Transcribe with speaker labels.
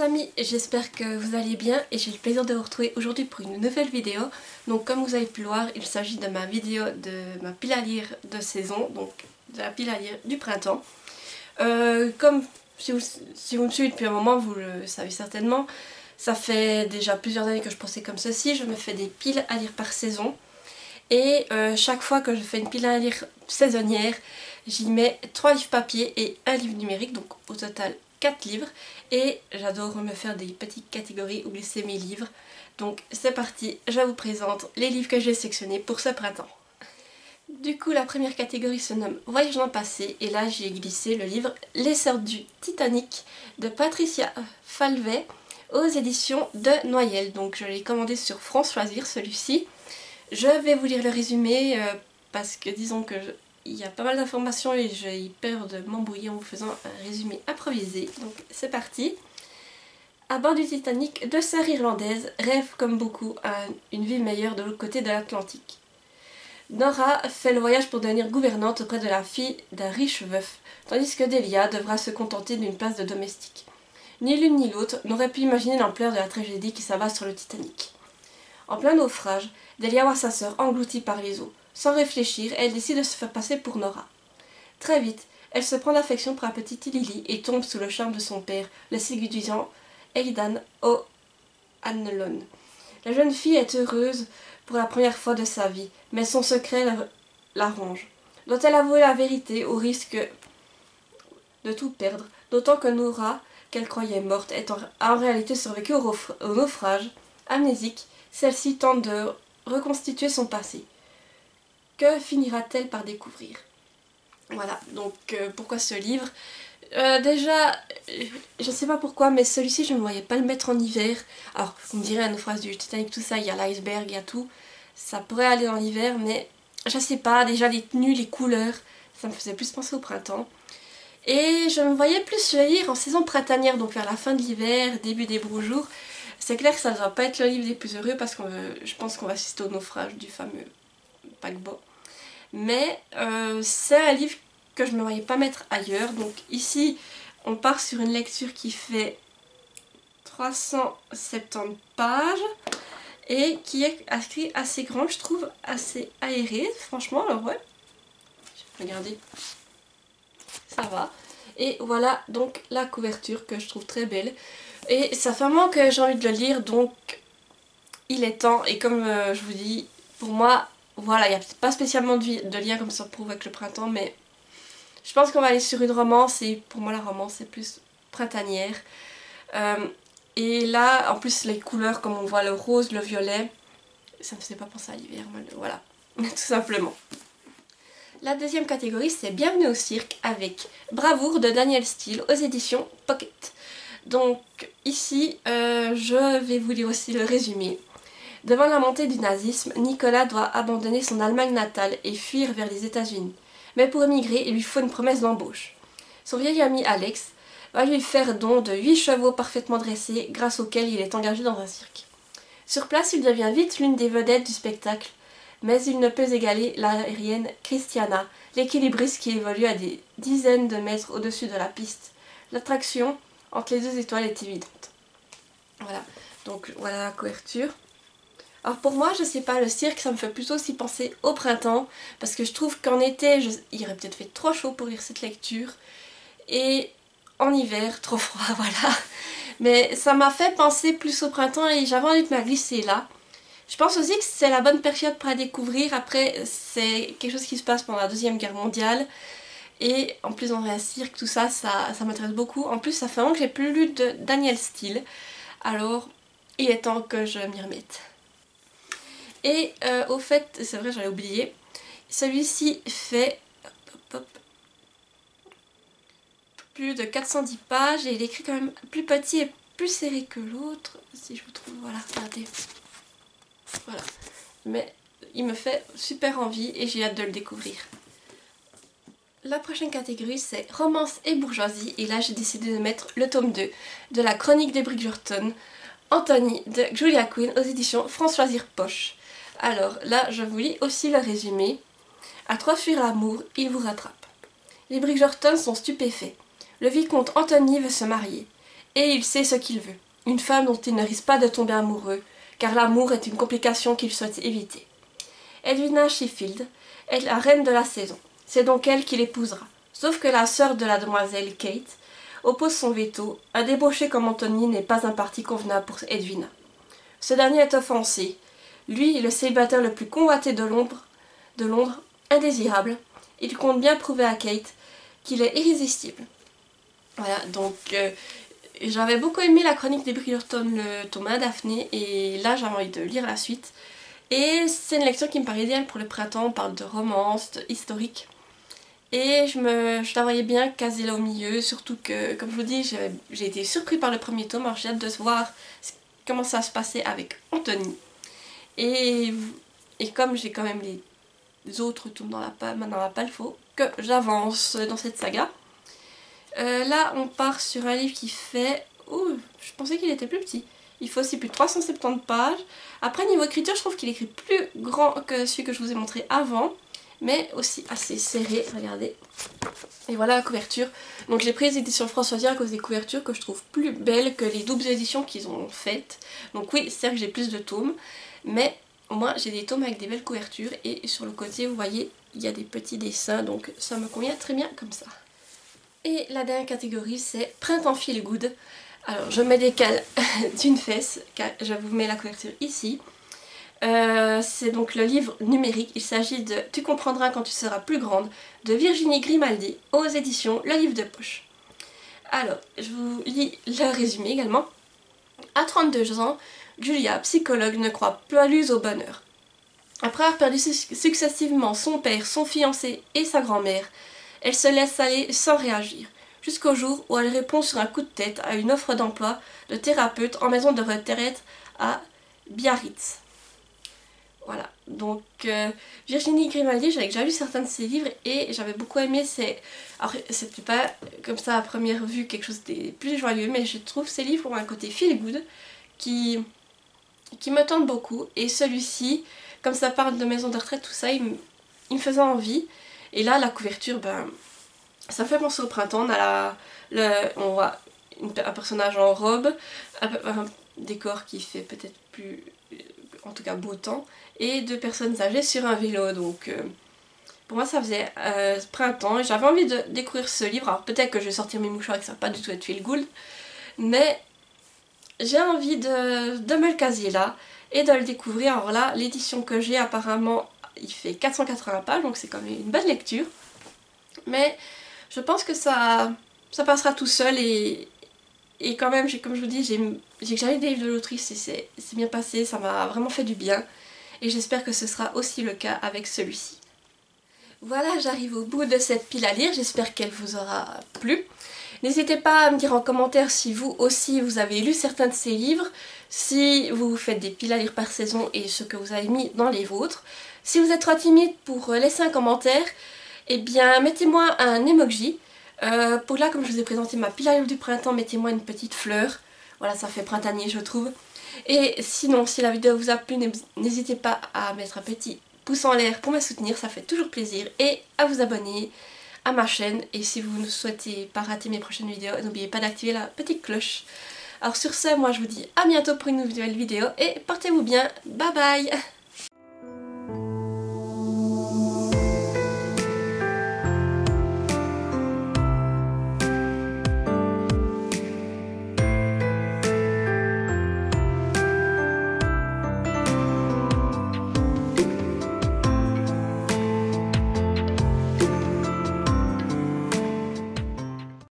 Speaker 1: amis, j'espère que vous allez bien et j'ai le plaisir de vous retrouver aujourd'hui pour une nouvelle vidéo. Donc comme vous avez pu le voir, il s'agit de ma vidéo de ma pile à lire de saison, donc de la pile à lire du printemps. Comme si vous me suivez depuis un moment, vous le savez certainement, ça fait déjà plusieurs années que je procède comme ceci. Je me fais des piles à lire par saison et chaque fois que je fais une pile à lire saisonnière, j'y mets 3 livres papier et un livre numérique, donc au total 4 livres. Et j'adore me faire des petites catégories où glisser mes livres. Donc c'est parti, je vous présente les livres que j'ai sélectionnés pour ce printemps. Du coup, la première catégorie se nomme Voyage dans le passé et là j'ai glissé le livre Les Sœurs du Titanic de Patricia Falvey aux éditions de Noyelles. Donc je l'ai commandé sur France Choisir celui-ci. Je vais vous lire le résumé parce que disons que il y a pas mal d'informations et j'ai peur de m'embrouiller en vous faisant un résumé improvisé. Donc c'est parti. À bord du Titanic, deux sœurs irlandaises rêvent comme beaucoup à une vie meilleure de l'autre côté de l'Atlantique. Nora fait le voyage pour devenir gouvernante auprès de la fille d'un riche veuf, tandis que Delia devra se contenter d'une place de domestique. Ni l'une ni l'autre n'aurait pu imaginer l'ampleur de la tragédie qui s'abat sur le Titanic. En plein naufrage, Delia voit sa sœur engloutie par les eaux. Sans réfléchir, elle décide de se faire passer pour Nora. Très vite, elle se prend d'affection pour la petite Lily et tombe sous le charme de son père, le séduisant Aidan O'Hanlon. La jeune fille est heureuse pour la première fois de sa vie, mais son secret la ronge. Doit-elle avouer la vérité au risque de tout perdre, d'autant que Nora, qu'elle croyait morte, a en réalité survécu au naufrage. Amnésique, celle-ci tente de reconstituer son passé. Que finira-t-elle par découvrir? Voilà, donc pourquoi ce livre? Déjà, je sais pas pourquoi, mais celui-ci je ne voyais pas le mettre en hiver. Alors, vous me direz, un naufrage du Titanic, tout ça, il y a l'iceberg, il y a tout. Ça pourrait aller dans l'hiver, mais je sais pas, déjà les tenues, les couleurs, ça me faisait plus penser au printemps. Et je me voyais plus le lire en saison printanière, donc vers la fin de l'hiver, début des beaux jours. C'est clair que ça ne doit pas être le livre des plus heureux parce que je pense qu'on va assister au naufrage du fameux paquebot. Mais c'est un livre que je ne me voyais pas mettre ailleurs. Donc ici, on part sur une lecture qui fait 370 pages et qui est écrit assez grand, je trouve, assez aéré, franchement. Alors ouais, regardez, ça va. Et voilà donc la couverture que je trouve très belle. Et ça fait un moment que j'ai envie de le lire, donc il est temps. Et comme je vous dis, pour moi, voilà, il n'y a pas spécialement de lien comme ça prouve avec le printemps, mais je pense qu'on va aller sur une romance, et pour moi la romance c'est plus printanière. Et là, en plus les couleurs, comme on voit le rose, le violet, ça me faisait pas penser à l'hiver, voilà, tout simplement. La deuxième catégorie c'est Bienvenue au cirque avec Bravoure de Daniel Steele aux éditions Pocket. Donc ici, je vais vous lire aussi le résumé. Devant la montée du nazisme, Nicolas doit abandonner son Allemagne natale et fuir vers les États-Unis. Mais pour émigrer, il lui faut une promesse d'embauche. Son vieil ami Alex va lui faire don de 8 chevaux parfaitement dressés grâce auxquels il est engagé dans un cirque. Sur place, il devient vite l'une des vedettes du spectacle, mais il ne peut égaler l'aérienne Christiana, l'équilibriste qui évolue à des dizaines de mètres au-dessus de la piste. L'attraction entre les deux étoiles est évidente. Voilà, donc voilà la couverture. Alors pour moi, je sais pas, le cirque, ça me fait plutôt aussi penser au printemps, parce que je trouve qu'en été, il aurait peut-être fait trop chaud pour lire cette lecture, et en hiver, trop froid, voilà. Mais ça m'a fait penser plus au printemps et j'avais envie de me glisser là. Je pense aussi que c'est la bonne période pour la découvrir. Après, c'est quelque chose qui se passe pendant la Deuxième Guerre mondiale, et en plus dans un cirque, tout ça, ça m'intéresse beaucoup. En plus, ça fait un an que j'ai plus lu de Daniel Steele, alors il est temps que je m'y remette. Et au fait, c'est vrai, j'avais oublié, celui-ci fait plus de 410 pages et il écrit quand même plus petit et plus serré que l'autre, si je vous trouve, voilà, regardez. Voilà, mais il me fait super envie et j'ai hâte de le découvrir. La prochaine catégorie c'est romance et bourgeoisie et là j'ai décidé de mettre le tome 2 de la chronique des Bridgerton, Anthony de Julia Quinn aux éditions France Choisir Poche. Alors là, je vous lis aussi le résumé. À 3 fuir l'amour, il vous rattrape. Les Bridgerton sont stupéfaits. Le vicomte Anthony veut se marier. et il sait ce qu'il veut. Une femme dont il ne risque pas de tomber amoureux, car l'amour est une complication qu'il souhaite éviter. Edwina Sheffield est la reine de la saison. C'est donc elle qui l'épousera. Sauf que la sœur de la demoiselle Kate oppose son veto. Un débauché comme Anthony n'est pas un parti convenable pour Edwina. Ce dernier est offensé. Lui, le célibataire le plus convoité de Londres, indésirable, il compte bien prouver à Kate qu'il est irrésistible. Voilà, donc j'avais beaucoup aimé la chronique des Bridgerton, le tome 1 Daphné, et là j'avais envie de lire la suite. Et c'est une lecture qui me paraît idéale pour le printemps, on parle de romance, historique. Et je la voyais bien casée là au milieu, surtout que, comme je vous dis, j'ai été surpris par le premier tome, alors j'ai hâte de voir comment ça va se passer avec Anthony. Et comme j'ai quand même les autres tomes dans la palle, il faut que j'avance dans cette saga. Là, on part sur un livre qui fait... Ouh, je pensais qu'il était plus petit. Il fait aussi plus de 370 pages. Après, niveau écriture, je trouve qu'il écrit plus grand que celui que je vous ai montré avant. Mais aussi assez serré, regardez. Et voilà la couverture. Donc j'ai pris les éditions Françoisière à cause des couvertures que je trouve plus belles que les doubles éditions qu'ils ont faites. Donc oui, c'est vrai que j'ai plus de tomes. Mais au moins j'ai des tomes avec des belles couvertures. Et sur le côté, vous voyez, il y a des petits dessins. Donc ça me convient très bien comme ça. Et la dernière catégorie, c'est Printemps Feel Good. Alors je me décale d'une fesse, car je vous mets la couverture ici. C'est donc le livre numérique, il s'agit de Tu comprendras quand tu seras plus grande de Virginie Grimaldi aux éditions Le Livre de Poche. Alors, je vous lis le résumé également. À 32 ans, Julia, psychologue, ne croit plus au bonheur. Après avoir perdu successivement son père, son fiancé et sa grand-mère, elle se laisse aller sans réagir, jusqu'au jour où elle répond sur un coup de tête à une offre d'emploi de thérapeute en maison de retraite à Biarritz. Voilà, donc Virginie Grimaldi, j'avais déjà lu certains de ses livres et j'avais beaucoup aimé. Alors c'était pas comme ça à première vue quelque chose de plus joyeux, mais je trouve ces livres ont un côté feel good qui me tente beaucoup. Et celui-ci, comme ça parle de maison de retraite, tout ça, il me faisait envie. Et là, la couverture, ben, ça fait penser au printemps. On voit un personnage en robe, un décor qui fait peut-être plus... en tout cas beau temps, et deux personnes âgées sur un vélo. Donc pour moi ça faisait printemps et j'avais envie de découvrir ce livre. Alors peut-être que je vais sortir mes mouchoirs et que ça va pas du tout être feel good, mais j'ai envie de me le caser là et de le découvrir. Alors là, l'édition que j'ai, apparemment il fait 480 pages, donc c'est quand même une bonne lecture, mais je pense que ça passera tout seul. Et quand même, comme je vous dis, j'ai jamais des livres de l'autrice et c'est bien passé, ça m'a vraiment fait du bien. Et j'espère que ce sera aussi le cas avec celui-ci. Voilà, j'arrive au bout de cette pile à lire, j'espère qu'elle vous aura plu. N'hésitez pas à me dire en commentaire si vous aussi vous avez lu certains de ces livres, si vous faites des piles à lire par saison et ce que vous avez mis dans les vôtres. Si vous êtes trop timide pour laisser un commentaire, eh bien mettez-moi un emoji. Pour là, comme je vous ai présenté ma pile à lire du printemps, mettez-moi une petite fleur. Voilà, ça fait printanier je trouve. Et sinon, si la vidéo vous a plu, n'hésitez pas à mettre un petit pouce en l'air pour me soutenir, ça fait toujours plaisir. Et à vous abonner à ma chaîne. Et si vous ne souhaitez pas rater mes prochaines vidéos, n'oubliez pas d'activer la petite cloche. Alors sur ce, moi je vous dis à bientôt pour une nouvelle vidéo et portez-vous bien. Bye bye!